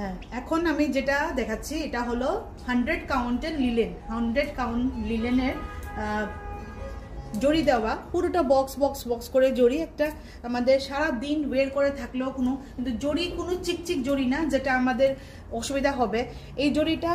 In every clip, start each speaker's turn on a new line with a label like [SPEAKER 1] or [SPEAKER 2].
[SPEAKER 1] হ্যাঁ, এখন আমি যেটা দেখাচ্ছি এটা হলো 100 কাউন্টের লিলেন, 100 কাউন্ট লিলেনের জড়ি দেওয়া, পুরোটা বক্স বক্স বক্স করে জড়ি, একটা আমাদের সারা দিন ওয়ের করে থাকলেও কোনো কিন্তু জড়ি কোনো চিকচিক জড়ি না, যেটা আমাদের অসুবিধা হবে। এই জড়িটা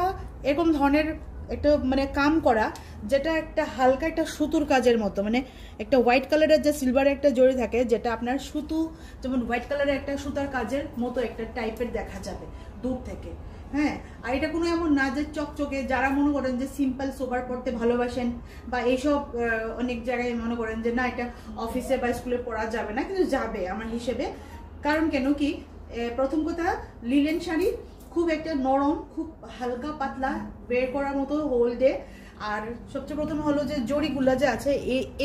[SPEAKER 1] এরকম ধরনের একটা মানে কাম করা, যেটা একটা হালকা একটা সুতুর কাজের মতো, মানে একটা হোয়াইট কালারের যে সিলভারের একটা জড়ি থাকে, যেটা আপনার সুতো যেমন হোয়াইট কালারের একটা সুতার কাজের মতো একটা টাইপের দেখা যাবে দূর থেকে। হ্যাঁ, আর এটা কোনো এমন না যে চকচকে, যারা মনে করেন যে সিম্পল সোবার পড়তে ভালোবাসেন বা এইসব অনেক জায়গায় মনে করেন যে না এটা অফিসে বা স্কুলে পড়া যাবে না, কিন্তু যাবে আমার হিসেবে। কারণ কেন কি, প্রথম কথা লিলেন শাড়ি খুব একটা নরম, খুব হালকা পাতলা, বের করার মতো হোল্ডে। আর সবচেয়ে প্রথম হলো যে জড়িগুলা যে আছে,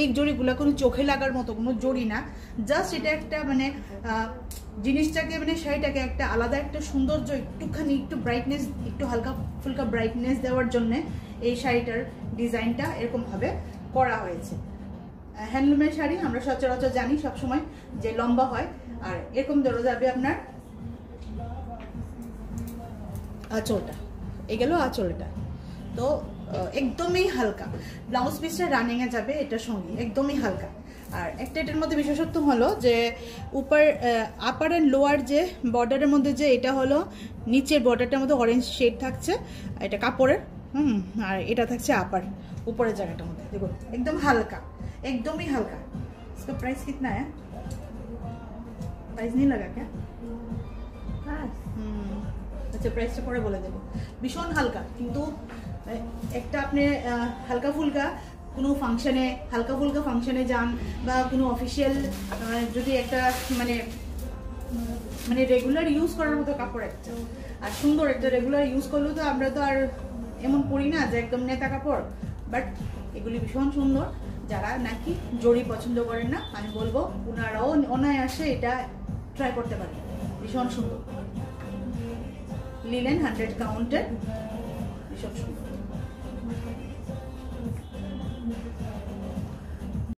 [SPEAKER 1] এই জড়িগুলা কোনো চোখে লাগার মতো কোনো জড়ি না, জাস্ট এটা একটা মানে জিনিসটাকে মানে শাড়িটাকে একটা আলাদা একটা সৌন্দর্য, একটুখানি একটু ব্রাইটনেস, একটু হালকা ফুলকা ব্রাইটনেস দেওয়ার জন্য এই শাড়িটার ডিজাইনটা এরকমভাবে করা হয়েছে। হ্যান্ডলুমের শাড়ি আমরা সচরাচর জানি সবসময় যে লম্বা হয়, আর এরকম ধরে যাবে আপনার আঁচলটা, এই গেল আঁচলটা। তো একদমই হালকা, ব্লাউজ পিসটা রানিংয়ে যাবে এটার সঙ্গে, একদমই হালকা। আর একটা এটার মধ্যে বিশেষত্ব হলো যে উপর আপার অ্যান্ড লোয়ার যে বর্ডারের মধ্যে যে এটা হলো নিচের বর্ডারটার মধ্যে অরেঞ্জ শেড থাকছে, এটা কাপড়ের, আর এটা থাকছে আপার উপরের জায়গাটার মধ্যে। দেখুন একদম হালকা, একদমই হালকা। इसका प्राइस कितना है? प्राइस नहीं लगा क्या? আচ্ছা, প্রাইসটা পরে বলে দেবো। ভীষণ হালকা, কিন্তু একটা আপনি হালকা ফুলকা কোনো ফাংশনে, হালকা ফুলকা ফাংশনে যান বা কোনো অফিসিয়াল যদি একটা মানে মানে রেগুলার ইউজ করার মতো কাপড় একটা, আর সুন্দর একটা রেগুলার ইউজ করলেও তো আমরা তো আর এমন পরি না যে একদম নেতা কাপড়, বাট এগুলি ভীষণ সুন্দর। যারা নাকি জড়ি পছন্দ করেন না, আমি বলবো ওনারাও অনায়াসে এটা ট্রাই করতে পারেন, ভীষণ সুন্দর। লিলেন 100 কাউন্টের, ভীষণ সুন্দর।